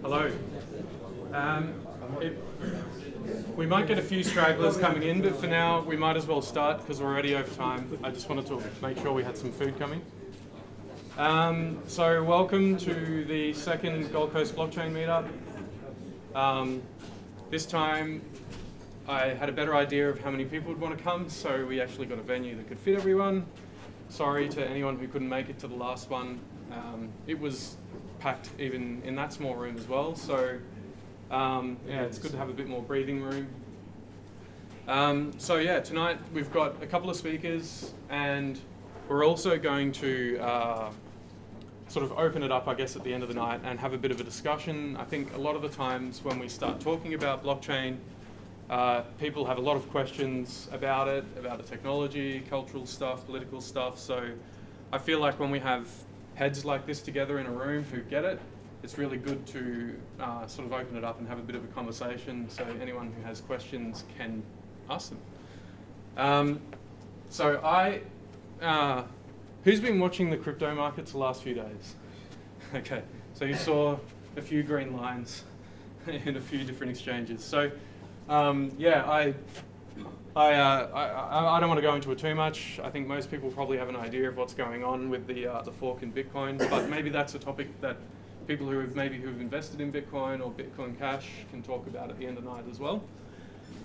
Hello. We might get a few stragglers coming in, but for now we might as well start because we're already over time. I just wanted to make sure we had some food coming. So welcome to the second Gold Coast Blockchain Meetup. This time I had a better idea of how many people would want to come, so we actually got a venue that could fit everyone. Sorry to anyone who couldn't make it to the last one. It was packed even in that small room as well, so yeah, it's good to have a bit more breathing room. So yeah, tonight we've got a couple of speakers, and we're also going to sort of open it up, I guess, at the end of the night and have a bit of a discussion. I think a lot of the times when we start talking about blockchain, people have a lot of questions about it, about the technology, cultural stuff, political stuff. So I feel like when we have heads like this together in a room who get it, it's really good to sort of open it up and have a bit of a conversation so anyone who has questions can ask them. Who's been watching the crypto markets the last few days? Okay, so you saw a few green lines in a few different exchanges. So yeah, I don't want to go into it too much. I think most people probably have an idea of what's going on with the fork in Bitcoin, but maybe that's a topic that people who've invested in Bitcoin or Bitcoin Cash can talk about at the end of the night as well.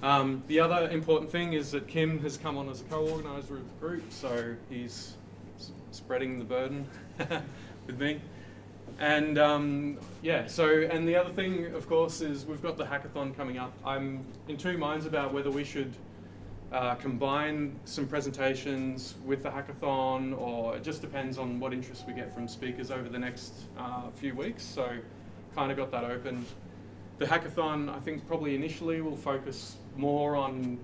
The other important thing is that Kim has come on as a co-organizer of the group, so he's spreading the burden with me. And yeah, and the other thing, of course, is we've got the hackathon coming up. I'm in two minds about whether we should combine some presentations with the hackathon, or it just depends on what interest we get from speakers over the next few weeks. So kind of got that open. The hackathon, I think, probably initially will focus more on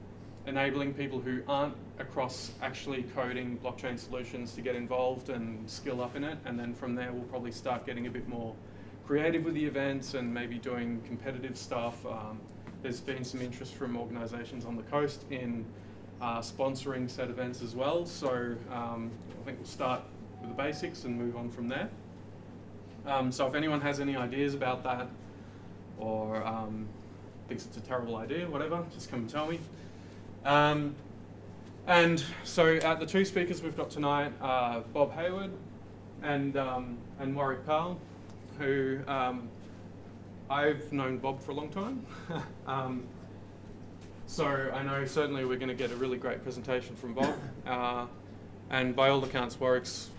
enabling people who aren't across actually coding blockchain solutions to get involved and skill up in it. And then from there, we'll probably start getting a bit more creative with the events and maybe doing competitive stuff. There's been some interest from organizations on the coast in sponsoring said events as well. So I think we'll start with the basics and move on from there. So if anyone has any ideas about that, or thinks it's a terrible idea, whatever, just come and tell me. And so the two speakers we've got tonight are Bob Hayward and Warwick Powell, who I've known Bob for a long time. So I know certainly we're going to get a really great presentation from Bob. And by all accounts, Warwick's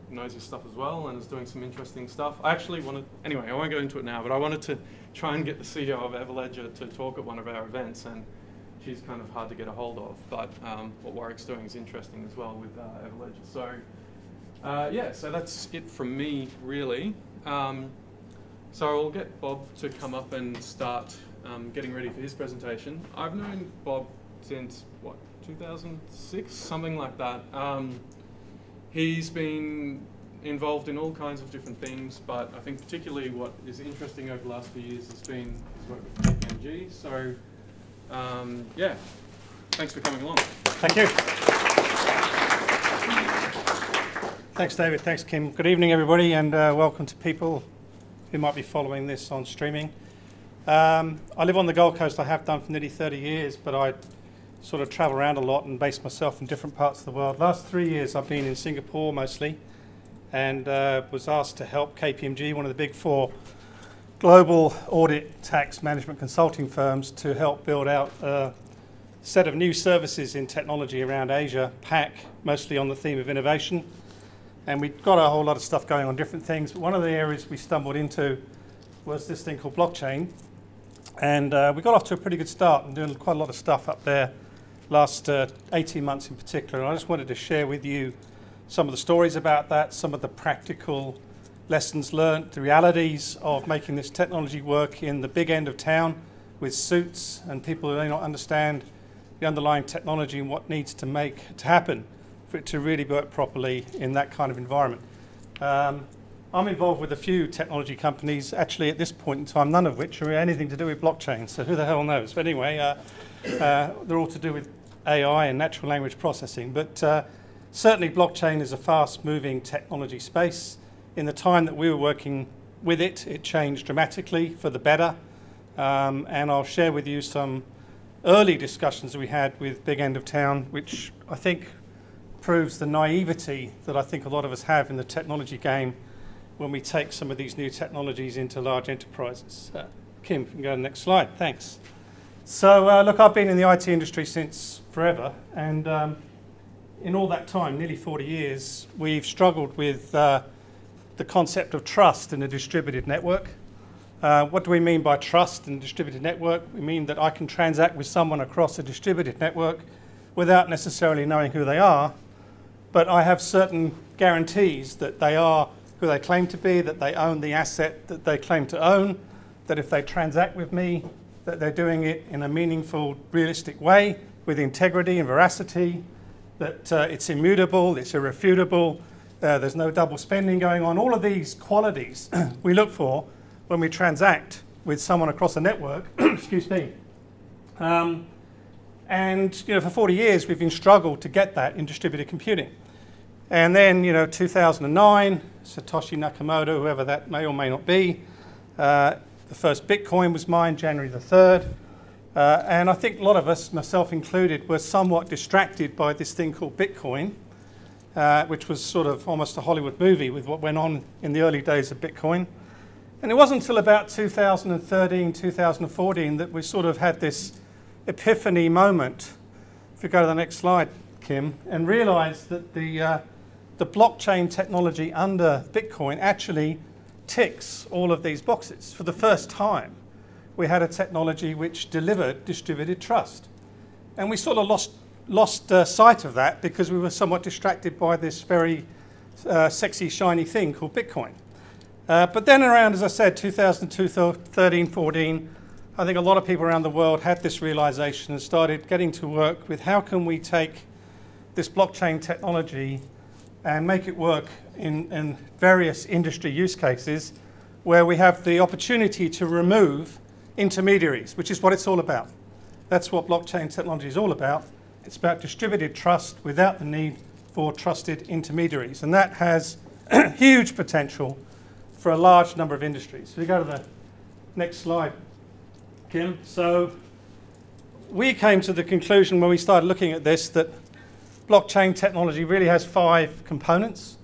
knows his stuff as well and is doing some interesting stuff. I actually wanted, anyway, I won't go into it now, but I wanted to try and get the CEO of Everledger to talk at one of our events, and she's kind of hard to get a hold of, but what Warwick's doing is interesting as well with Everledger. So yeah, so that's it from me, really. So I'll get Bob to come up and start getting ready for his presentation. I've known Bob since, what, 2006? Something like that. He's been involved in all kinds of different things, but I think particularly what is interesting over the last few years has been his work with KPMG. So yeah, thanks for coming along. Thank you. Thanks, David. Thanks, Kim. Good evening, everybody, and welcome to people who might be following this on streaming. I live on the Gold Coast. I have done for nearly 30 years, but I sort of travel around a lot and base myself in different parts of the world. Last 3 years I've been in Singapore mostly, and was asked to help KPMG, one of the big four global audit, tax, management consulting firms, to help build out a set of new services in technology around Asia, PAC, mostly on the theme of innovation. And we've got a whole lot of stuff going on, different things. But one of the areas we stumbled into was this thing called blockchain. And we got off to a pretty good start and doing quite a lot of stuff up there last 18 months in particular. And I just wanted to share with you some of the stories about that, some of the practical lessons learnt, the realities of making this technology work in the big end of town with suits and people who may not understand the underlying technology and what needs to happen for it to really work properly in that kind of environment. I'm involved with a few technology companies, actually at this point in time, none of which are anything to do with blockchain, so who the hell knows? But anyway, they're all to do with AI and natural language processing. But certainly blockchain is a fast-moving technology space. In the time that we were working with it, it changed dramatically for the better. And I'll share with you some early discussions we had with big end of town, which I think proves the naivety that I think a lot of us have in the technology game when we take some of these new technologies into large enterprises. Kim, you can go to the next slide, thanks. So look, I've been in the IT industry since forever, and in all that time, nearly 40 years, we've struggled with the concept of trust in a distributed network. What do we mean by trust in a distributed network? We mean that I can transact with someone across a distributed network without necessarily knowing who they are, but I have certain guarantees that they are who they claim to be, that they own the asset that they claim to own, that if they transact with me, that they're doing it in a meaningful, realistic way, with integrity and veracity, that it's immutable, it's irrefutable, there's no double spending going on. All of these qualities we look for when we transact with someone across a network, excuse me. And for 40 years, we've been struggled to get that in distributed computing. And then, 2009, Satoshi Nakamoto, whoever that may or may not be, the first Bitcoin was mined January the 3rd. And I think a lot of us, myself included, were somewhat distracted by this thing called Bitcoin, which was sort of almost a Hollywood movie with what went on in the early days of Bitcoin. And it wasn't until about 2013, 2014 that we sort of had this epiphany moment, if you go to the next slide, Kim, and realized that the blockchain technology under Bitcoin actually ticks all of these boxes. For the first time, we had a technology which delivered distributed trust. And we sort of lost sight of that because we were somewhat distracted by this very sexy, shiny thing called Bitcoin. But then around, as I said, 2002, 13, 14, I think a lot of people around the world had this realization and started getting to work with how can we take this blockchain technology and make it work in various industry use cases where we have the opportunity to remove intermediaries, which is what it's all about. That's what blockchain technology is all about. It's about distributed trust without the need for trusted intermediaries. And that has huge potential for a large number of industries. So we go to the next slide, Kim. So we came to the conclusion when we started looking at this that blockchain technology really has 5 components.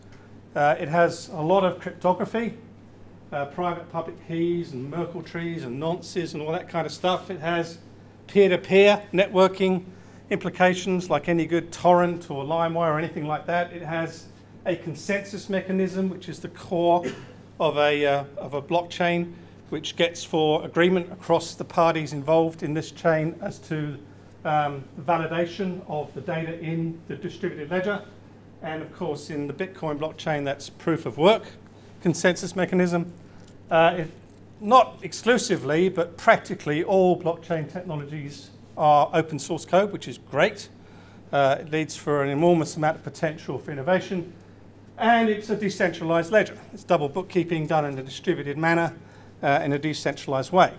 It has a lot of cryptography, private public keys and Merkle trees and nonces and all that kind of stuff. It has peer-to-peer networking implications like any good torrent or LimeWire or anything like that. It has a consensus mechanism, which is the core of a blockchain, which gets for agreement across the parties involved in this chain as to validation of the data in the distributed ledger. And of course, in the Bitcoin blockchain, that's proof of work, consensus mechanism. Not exclusively, but practically all blockchain technologies are open source code, which is great. It leads for an enormous amount of potential for innovation. And it's a decentralized ledger. It's double bookkeeping done in a distributed manner in a decentralized way.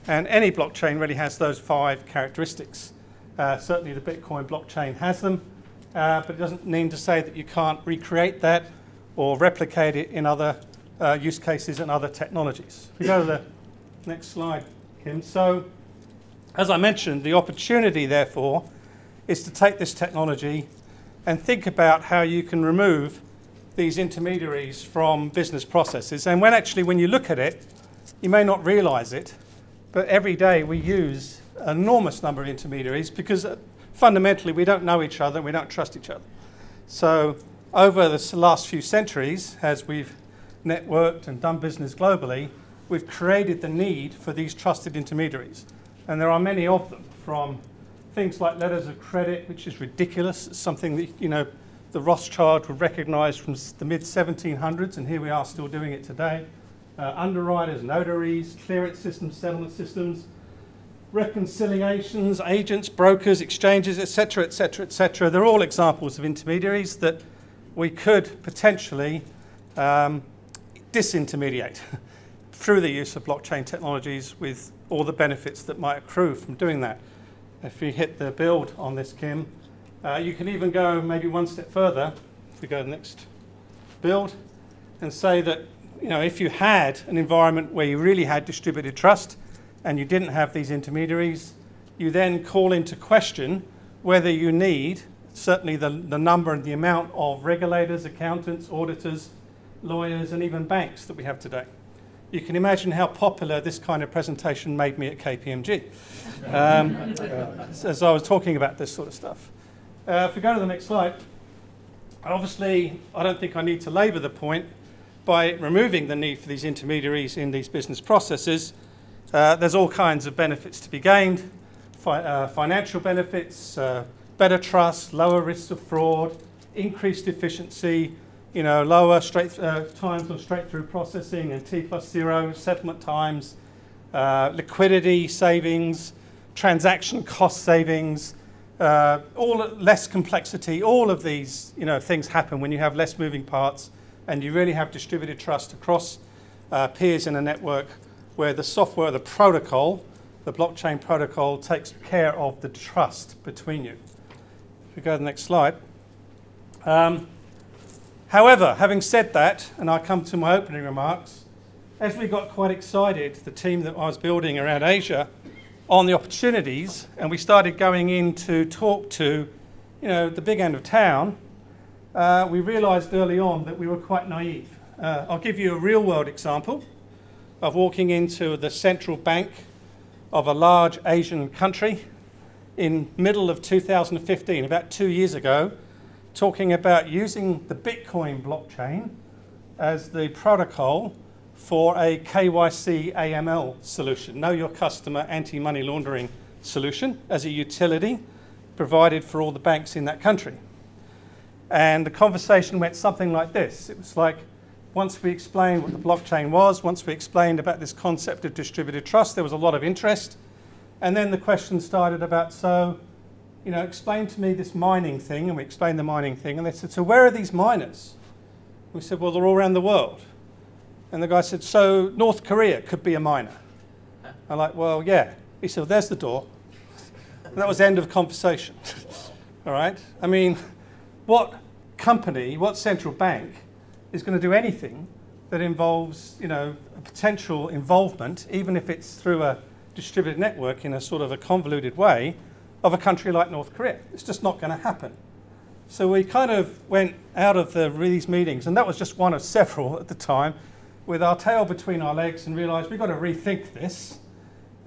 And any blockchain really has those 5 characteristics. Certainly the Bitcoin blockchain has them, but it doesn't mean to say that you can't recreate that or replicate it in other use cases and other technologies. If we go to the next slide, Kim. So, as I mentioned, the opportunity, therefore, is to take this technology and think about how you can remove these intermediaries from business processes. And when you look at it, you may not realize it, but every day we use an enormous number of intermediaries because fundamentally we don't know each other and we don't trust each other. So over the last few centuries, as we've networked and done business globally, we've created the need for these trusted intermediaries. And there are many of them, from things like letters of credit, which is ridiculous. It's something that, the Rothschild were recognised from the mid-1700s, and here we are still doing it today. Underwriters, notaries, clearance systems, settlement systems, reconciliations, agents, brokers, exchanges, etc., etc., etc. They're all examples of intermediaries that we could potentially disintermediate through the use of blockchain technologies with all the benefits that might accrue from doing that. If you hit the build on this, Kim, you can even go maybe one step further, if we go to the next build, and say that, you know, if you had an environment where you really had distributed trust and you didn't have these intermediaries, you then call into question whether you need certainly the number and the amount of regulators, accountants, auditors, lawyers, and even banks that we have today. You can imagine how popular this kind of presentation made me at KPMG as I was talking about this sort of stuff. If we go to the next slide, obviously I don't think I need to labour the point. By removing the need for these intermediaries in these business processes, there's all kinds of benefits to be gained, financial benefits, better trust, lower risks of fraud, increased efficiency, you know, lower times on straight-through processing and T+0 settlement times, liquidity savings, transaction cost savings, all less complexity. All of these, you know, things happen when you have less moving parts and you really have distributed trust across peers in a network where the software, the protocol, the blockchain protocol takes care of the trust between you. If we go to the next slide. However, having said that, and I come to my opening remarks, as we got quite excited, the team that I was building around Asia, on the opportunities, and we started going in to talk to, you know, the big end of town, we realised early on that we were quite naive. I'll give you a real-world example of walking into the central bank of a large Asian country in middle of 2015, about 2 years ago, talking about using the Bitcoin blockchain as the protocol for a KYC AML solution, Know Your Customer Anti-Money Laundering solution, as a utility provided for all the banks in that country. And the conversation went something like this. It was like, once we explained what the blockchain was, once we explained about this concept of distributed trust, there was a lot of interest. And then the question started about, so, you know, explain to me this mining thing, and we explained the mining thing, and they said, so where are these miners? We said, well, they're all around the world. And the guy said, so North Korea could be a miner. I'm like, well, yeah. He said, well, there's the door. And that was the end of the conversation. All right? I mean, what company, what central bank is going to do anything that involves, you know, a potential involvement, even if it's through a distributed network in a sort of a convoluted way, of a country like North Korea? It's just not going to happen. So we kind of went out of these meetings, and that was just one of several at the time, with our tail between our legs and realised we've got to rethink this.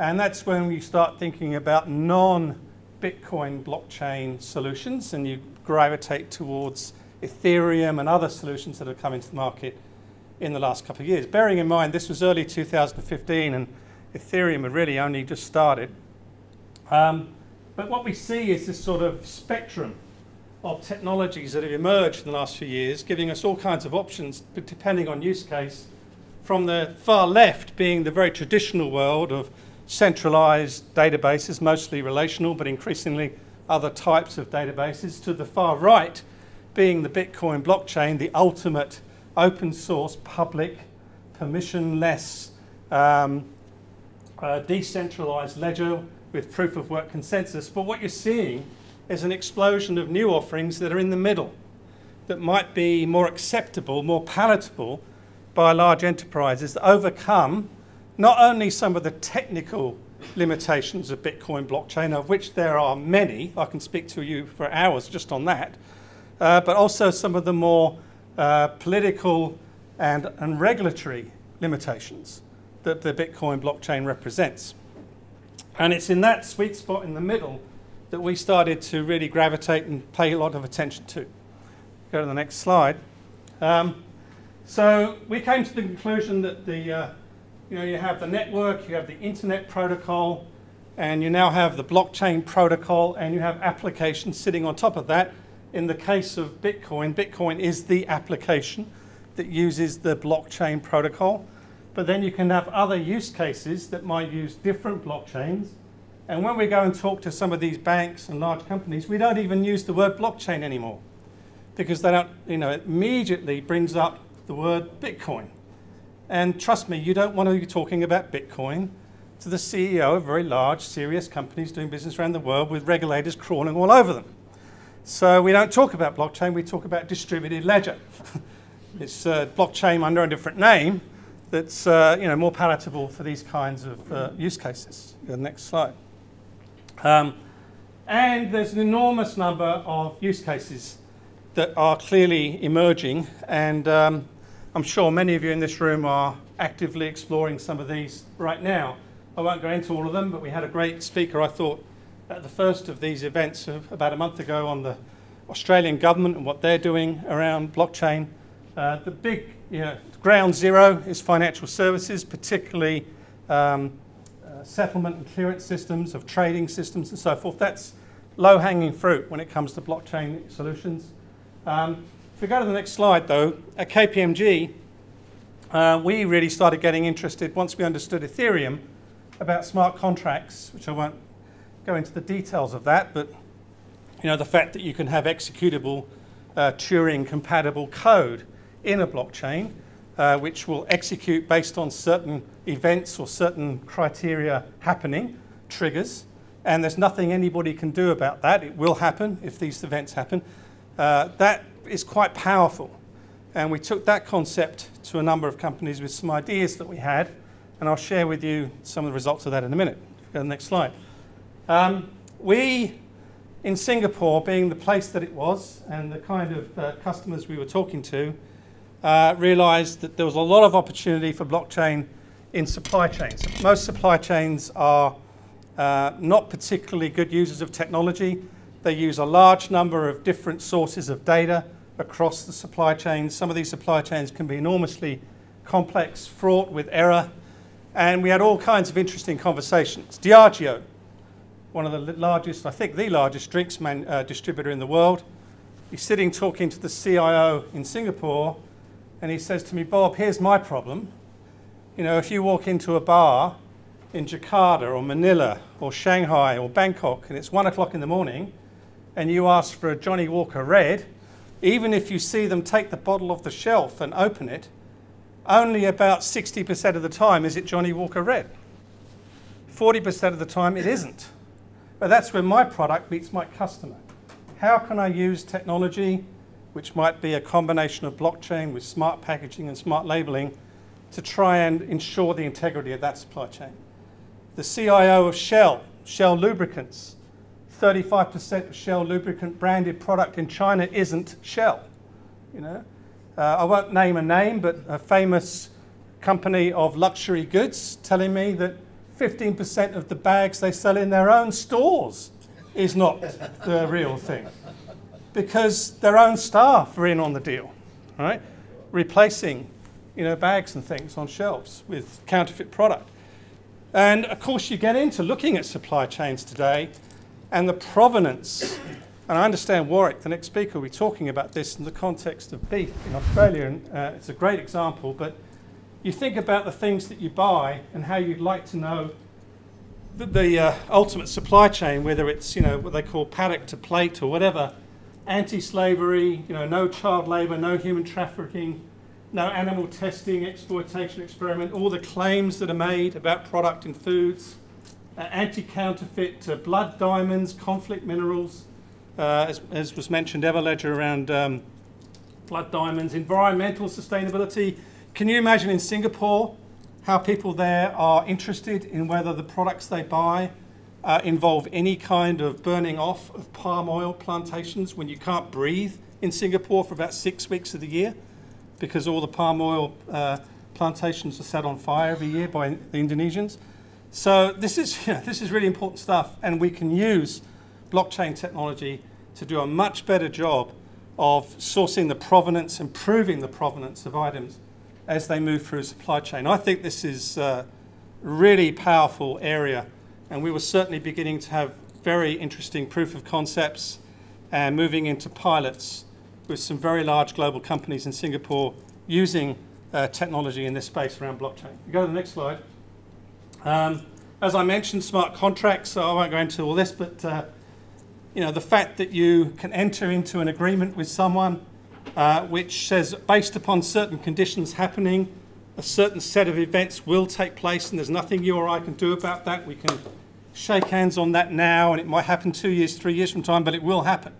And that's when we start thinking about non-Bitcoin blockchain solutions, and you gravitate towards Ethereum and other solutions that have come into the market in the last couple of years. Bearing in mind this was early 2015 and Ethereum had really only just started. But what we see is this sort of spectrum of technologies that have emerged in the last few years, giving us all kinds of options, but depending on use case, from the far left being the very traditional world of centralized databases, mostly relational, but increasingly other types of databases, to the far right being the Bitcoin blockchain, the ultimate open source, public, permissionless, decentralized ledger with proof of work consensus. But what you're seeing is an explosion of new offerings that are in the middle, that might be more acceptable, more palatable by large enterprises, that overcome not only some of the technical limitations of Bitcoin blockchain, of which there are many, I can speak to you for hours just on that, but also some of the more political and regulatory limitations that the Bitcoin blockchain represents. And it's in that sweet spot in the middle that we started to really gravitate and pay a lot of attention to. Go to the next slide. So we came to the conclusion that you have the network, you have the internet protocol, and you now have the blockchain protocol, and you have applications sitting on top of that, In the case of Bitcoin, Bitcoin is the application that uses the blockchain protocol. But then you can have other use cases that might use different blockchains. And when we go and talk to some of these banks and large companies, we don't even use the word blockchain anymore because they don't, it immediately brings up the word Bitcoin. And trust me, you don't want to be talking about Bitcoin to the CEO of very large, serious companies doing business around the world with regulators crawling all over them. So we don't talk about blockchain, we talk about distributed ledger. It's blockchain under a different name that's more palatable for these kinds of use cases. Go to the next slide. And there's an enormous number of use cases that are clearly emerging, and I'm sure many of you in this room are actively exploring some of these right now. I won't go into all of them, but we had a great speaker, I thought, at the first of these events about a month ago on the Australian government and what they're doing around blockchain. The big ground zero is financial services, particularly settlement and clearance systems of trading systems and so forth. That's low-hanging fruit when it comes to blockchain solutions. If we go to the next slide, though, at KPMG, we really started getting interested once we understood Ethereum about smart contracts, which I won't go into the details of that, but the fact that you can have executable Turing-compatible code in a blockchain, which will execute based on certain events or certain criteria happening, triggers, and there's nothing anybody can do about that. It will happen if these events happen. That is quite powerful. And we took that concept to a number of companies with some ideas that we had, and I'll share with you some of the results of that in a minute. Go to the next slide. We, in Singapore, being the place that it was, and the kind of customers we were talking to, realized that there was a lot of opportunity for blockchain in supply chains. Most supply chains are not particularly good users of technology. They use a large number of different sources of data across the supply chains. Some of these supply chains can be enormously complex, fraught with error, and we had all kinds of interesting conversations. Diageo, one of the largest, I think the largest drinks distributor in the world, he's sitting talking to the CIO in Singapore, and he says to me, Bob, here's my problem. If you walk into a bar in Jakarta or Manila or Shanghai or Bangkok and it's 1 o'clock in the morning and you ask for a Johnny Walker Red, even if you see them take the bottle off the shelf and open it, only about 60% of the time is it Johnny Walker Red. 40% of the time it isn't. But that's where my product meets my customer. How can I use technology, which might be a combination of blockchain with smart packaging and smart labeling, to try and ensure the integrity of that supply chain? The CIO of Shell Lubricants, 35% of Shell lubricant branded product in China isn't Shell. I won't name a name, but a famous company of luxury goods telling me that 15% of the bags they sell in their own stores is not the real thing, because their own staff are in on the deal, right? Replacing, bags and things on shelves with counterfeit product. And of course, you get into looking at supply chains today and the provenance. And I understand Warwick, the next speaker, will be talking about this in the context of beef in Australia, and it's a great example. But you think about the things that you buy and how you'd like to know the ultimate supply chain, whether it's what they call paddock to plate or whatever, anti-slavery, no child labour, no human trafficking, no animal testing, exploitation, experiment, all the claims that are made about product and foods, anti-counterfeit, blood diamonds, conflict minerals, as was mentioned, Everledger around blood diamonds, environmental sustainability. Can you imagine in Singapore how people there are interested in whether the products they buy involve any kind of burning off of palm oil plantations when you can't breathe in Singapore for about 6 weeks of the year, because all the palm oil plantations are set on fire every year by the Indonesians. So this is really important stuff, and we can use blockchain technology to do a much better job of sourcing the provenance and proving the provenance of items as they move through supply chain. I think this is a really powerful area, and we were certainly beginning to have very interesting proof of concepts and moving into pilots with some very large global companies in Singapore using technology in this space around blockchain. You go to the next slide. As I mentioned, smart contracts, so I won't go into all this, but the fact that you can enter into an agreement with someone which says, based upon certain conditions happening, a certain set of events will take place, and there's nothing you or I can do about that. We can shake hands on that now, and it might happen 2 years, 3 years from time, but it will happen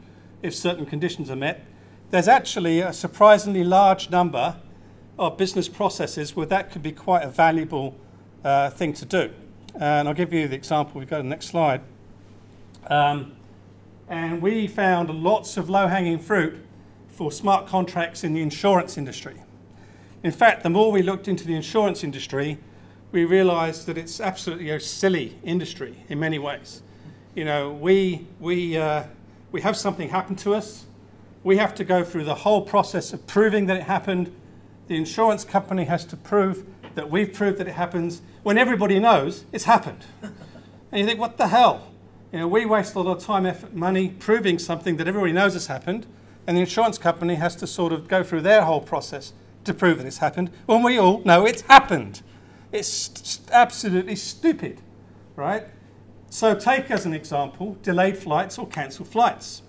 if certain conditions are met. There's actually a surprisingly large number of business processes where that could be quite a valuable thing to do. And I'll give you the example. We go to the next slide. And we found lots of low-hanging fruit for smart contracts in the insurance industry. In fact, the more we looked into the insurance industry, we realized that it's absolutely a silly industry in many ways. We have something happen to us. We have to go through the whole process of proving that it happened. The insurance company has to prove that we've proved that it happens when everybody knows it's happened. And you think, what the hell? We waste a lot of time, effort, money proving something that everybody knows has happened, and the insurance company has to sort of go through their whole process to prove that it's happened when we all know it's happened. It's absolutely stupid, right? So take as an example, delayed flights or cancelled flights.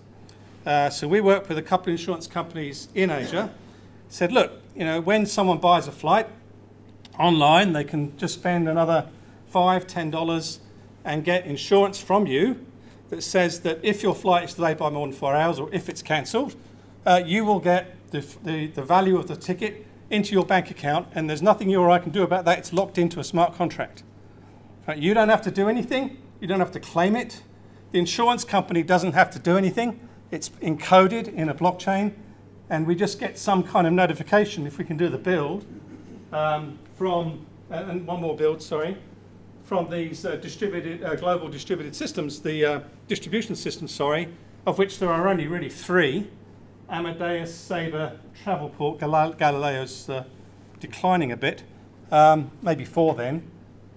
So we worked with a couple of insurance companies in Asia, said, look, when someone buys a flight online, they can just spend another $5, $10 and get insurance from you that says that if your flight is delayed by more than 4 hours or if it's cancelled, you will get the value of the ticket into your bank account, and there's nothing you or I can do about that. It's locked into a smart contract. Right? You don't have to do anything. You don't have to claim it. The insurance company doesn't have to do anything. It's encoded in a blockchain, and we just get some kind of notification if we can do the build and one more build, sorry, from these global distributed systems, the distribution systems, sorry, of which there are only really 3. Amadeus, Sabre, Travelport, Galileo's declining a bit, maybe 4 then.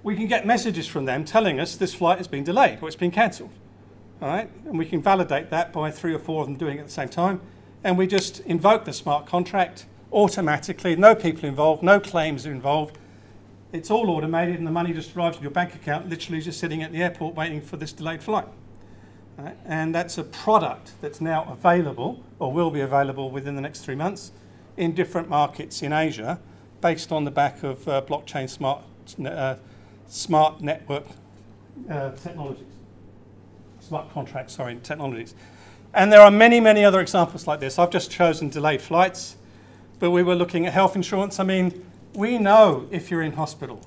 We can get messages from them telling us this flight has been delayed or it's been cancelled. All right? And we can validate that by 3 or 4 of them doing it at the same time. And we just invoke the smart contract automatically, no people involved, no claims are involved. It's all automated and the money just arrives in your bank account, literally just sitting at the airport waiting for this delayed flight. Right? And that's a product that's now available, or will be available within the next 3 months, in different markets in Asia, based on the back of blockchain smart network technologies. Smart contracts, sorry, technologies. And there are many, many other examples like this. I've just chosen delayed flights, but we were looking at health insurance. I mean, we know if you're in hospital.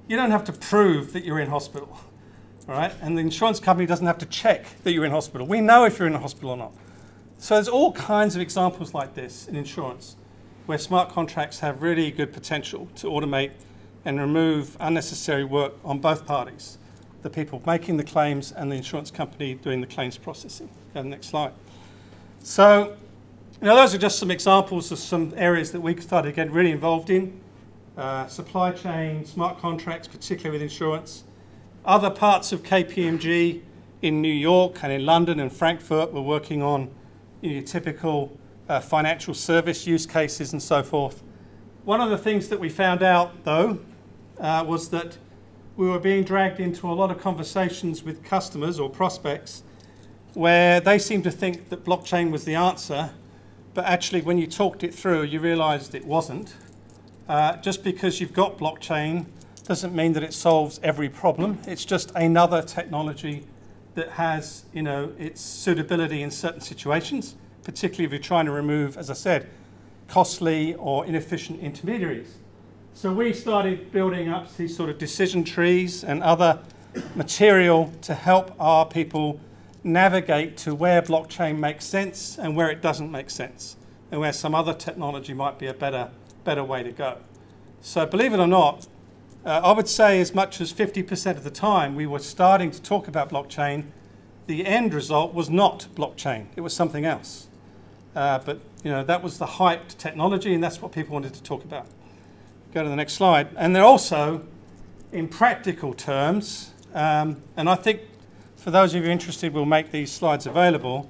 You don't have to prove that you're in hospital. All right? And the insurance company doesn't have to check that you're in hospital. We know if you're in a hospital or not. So there's all kinds of examples like this in insurance where smart contracts have really good potential to automate and remove unnecessary work on both parties, the people making the claims and the insurance company doing the claims processing. Go to the next slide. So those are just some examples of some areas that we started to get really involved in. Supply chain, smart contracts, particularly with insurance. Other parts of KPMG in New York and in London and Frankfurt were working on typical financial service use cases and so forth. One of the things that we found out, though, was that we were being dragged into a lot of conversations with customers or prospects where they seemed to think that blockchain was the answer, but actually when you talked it through, you realized it wasn't. Just because you've got blockchain doesn't mean that it solves every problem. It's just another technology that has, its suitability in certain situations, particularly if you're trying to remove, as I said, costly or inefficient intermediaries. So we started building up these sort of decision trees and other material to help our people navigate to where blockchain makes sense and where it doesn't make sense, and where some other technology might be a better way to go. So believe it or not, I would say as much as 50% of the time we were starting to talk about blockchain, the end result was not blockchain. It was something else. But that was the hyped technology, and that's what people wanted to talk about. Go to the next slide. And they're also, in practical terms, and I think for those of you interested, we'll make these slides available.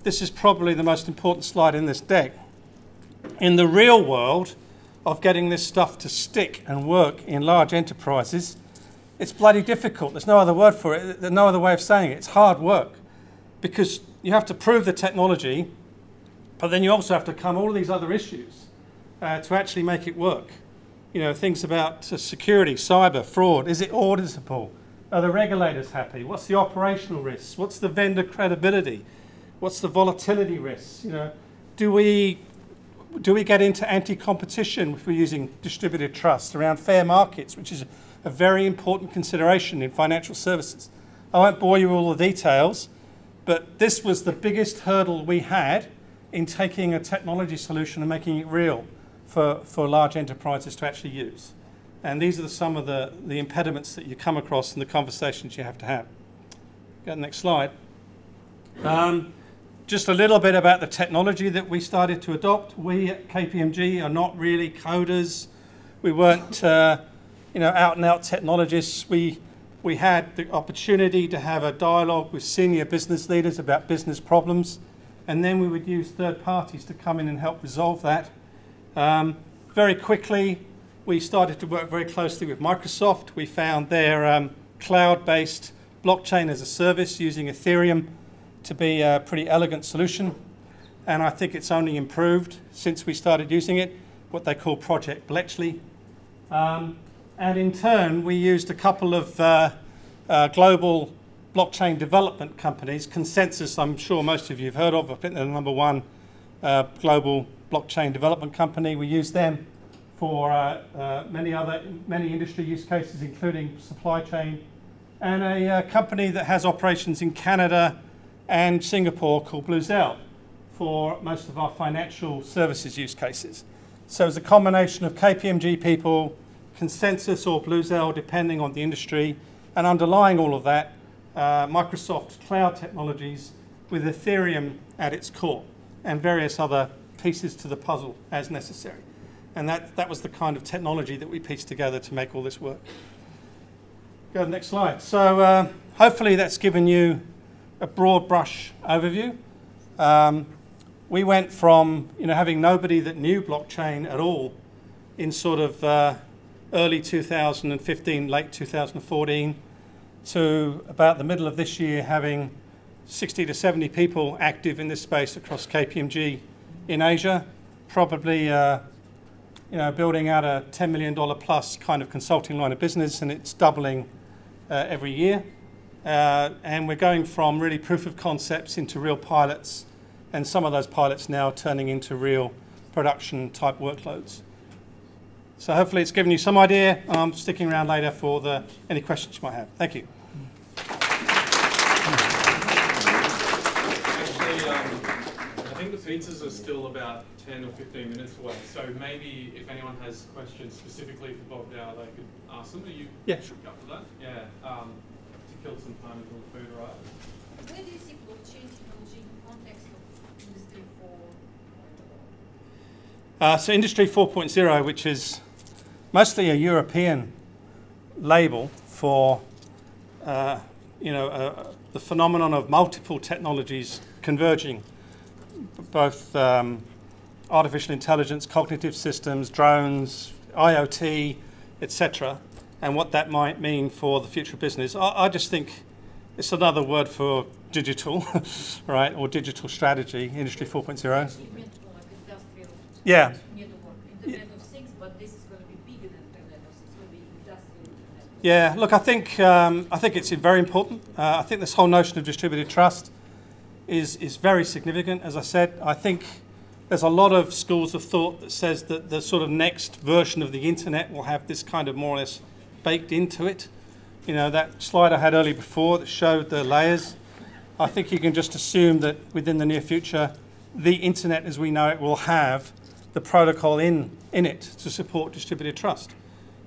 this is probably the most important slide in this deck. In the real world of getting this stuff to stick and work in large enterprises, it's bloody difficult. There's no other word for it. There's no other way of saying it. It's hard work because you have to prove the technology, but then you also have to come all of these other issues to actually make it work. You know, things about security, cyber, fraud. Is it auditable? Are the regulators happy? What's the operational risks? What's the vendor credibility? What's the volatility risks? You know, do we get into anti-competition if we're using distributed trust around fair markets, which is a very important consideration in financial services? I won't bore you with all the details, but this was the biggest hurdle we had in taking a technology solution and making it real for large enterprises to actually use. And these are some of the impediments that you come across in the conversations you have to have. Go to the next slide. Just a little bit about the technology that we started to adopt. We at KPMG are not really coders. We weren't out and out technologists. We had the opportunity to have a dialogue with senior business leaders about business problems, and then we would use third parties to come in and help resolve that. Very quickly, we started to work very closely with Microsoft. We found their cloud-based blockchain as a service using Ethereum to be a pretty elegant solution, and I think it's only improved since we started using it, what they call Project Bletchley. And in turn, we used a couple of global blockchain development companies. Consensus, I'm sure most of you have heard of. I think they're the #1 global blockchain development company. We use them for many industry use cases, including supply chain, and a company that has operations in Canada and Singapore called Bluezell for most of our financial services use cases. So it's a combination of KPMG people, Consensus or Bluezell, depending on the industry, and underlying all of that, Microsoft cloud technologies with Ethereum at its core, and various other pieces to the puzzle as necessary. And that was the kind of technology that we pieced together to make all this work. Go to the next slide. So hopefully that's given you a broad brush overview. We went from having nobody that knew blockchain at all in sort of early 2015, late 2014, to about the middle of this year having 60 to 70 people active in this space across KPMG in Asia, probably building out a $10 million plus kind of consulting line of business, and it's doubling every year. And we're going from really proof of concepts into real pilots, and some of those pilots now turning into real production type workloads. So hopefully it's given you some idea. I'm sticking around later for any questions you might have. Thank you. Actually, I think the pizzas are still about 10 or 15 minutes away. So maybe if anyone has questions specifically for Bob now, they could ask them. Are you up for that? Yeah. To kill some time until the food arrives. Where do you see blockchain technology in the context of Industry 4.0? So Industry 4.0, which is mostly a European label for the phenomenon of multiple technologies converging, both artificial intelligence, cognitive systems, drones, IoT, etc., and what that might mean for the future of business. I just think it's another word for digital, right, or digital strategy, Industry 4.0. Yeah. Internet of Things, but this is going to be bigger than Internet of Things. It's going to be industrial Internet. Yeah, look, I think it's very important. I think this whole notion of distributed trust is very significant. As I said, I think there's a lot of schools of thought that says that the sort of next version of the internet will have this kind of more or less baked into it. That slide I had earlier before that showed the layers. I think you can just assume that within the near future, the internet as we know it will have the protocol in it to support distributed trust.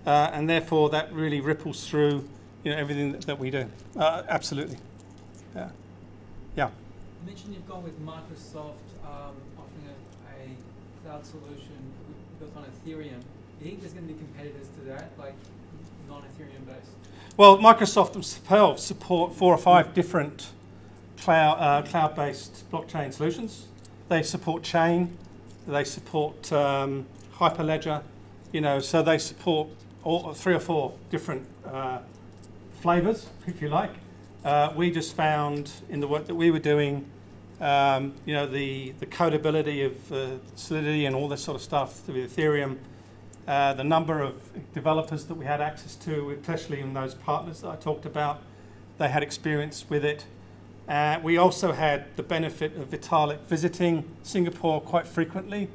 And therefore that really ripples through everything that we do. Absolutely. Yeah. You mentioned you've gone with Microsoft offering a cloud solution built on Ethereum. Do you think there's going to be competitors to that, like non-Ethereum based? Well, Microsoft themselves support 4 or 5 different cloud-based blockchain solutions. They support chain, they support Hyperledger, you know, so they support all 3 or 4 different flavors, if you like. We just found in the work that we were doing, you know, the codability of Solidity and all this sort of stuff with Ethereum, the number of developers that we had access to, especially in those partners that I talked about, they had experience with it. We also had the benefit of Vitalik visiting Singapore quite frequently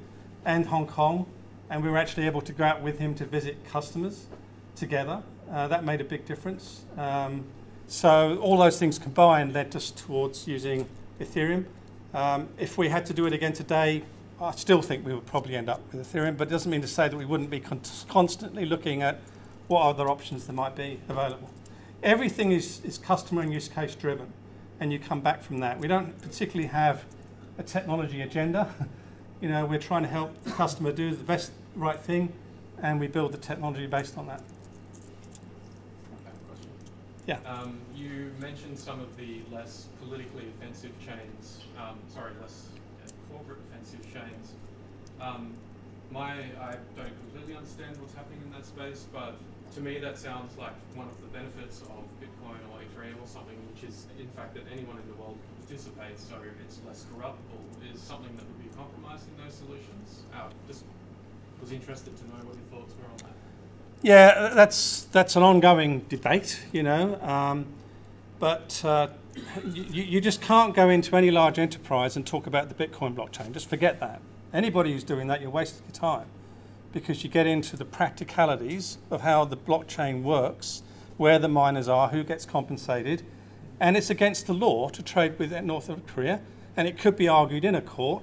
and Hong Kong, and we were actually able to go out with him to visit customers together. That made a big difference. So all those things combined led us towards using Ethereum. If we had to do it again today, I still think we would probably end up with Ethereum, but it doesn't mean to say that we wouldn't be constantly looking at what other options there might be available. Everything is customer and use case driven, and you come back from that. We don't particularly have a technology agenda. You know, we're trying to help the customer do the best right thing, and we build the technology based on that. Yeah. You mentioned some of the less politically offensive chains, less corporate offensive chains. I don't completely understand what's happening in that space, but to me that sounds like one of the benefits of Bitcoin or Ethereum or something, which is in fact that anyone in the world can participate, so it's less corruptible, is something that would be compromised in those solutions. Just was interested to know what your thoughts were on that. Yeah, that's an ongoing debate, you know, but you just can't go into any large enterprise and talk about the Bitcoin blockchain. Just forget that. Anybody who's doing that, you're wasting your time, because you get into the practicalities of how the blockchain works, where the miners are, who gets compensated, and it's against the law to trade with North Korea, and it could be argued in a court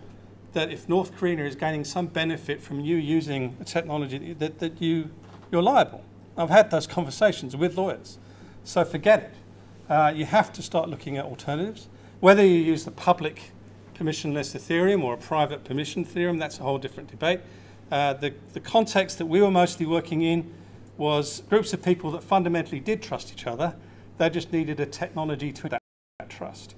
that if North Korea is gaining some benefit from you using a technology that you're liable. I've had those conversations with lawyers. So forget it. You have to start looking at alternatives. Whether you use the public permissionless Ethereum or a private permission Ethereum, that's a whole different debate. The context that we were mostly working in was groups of people that fundamentally did trust each other. They just needed a technology to that trust.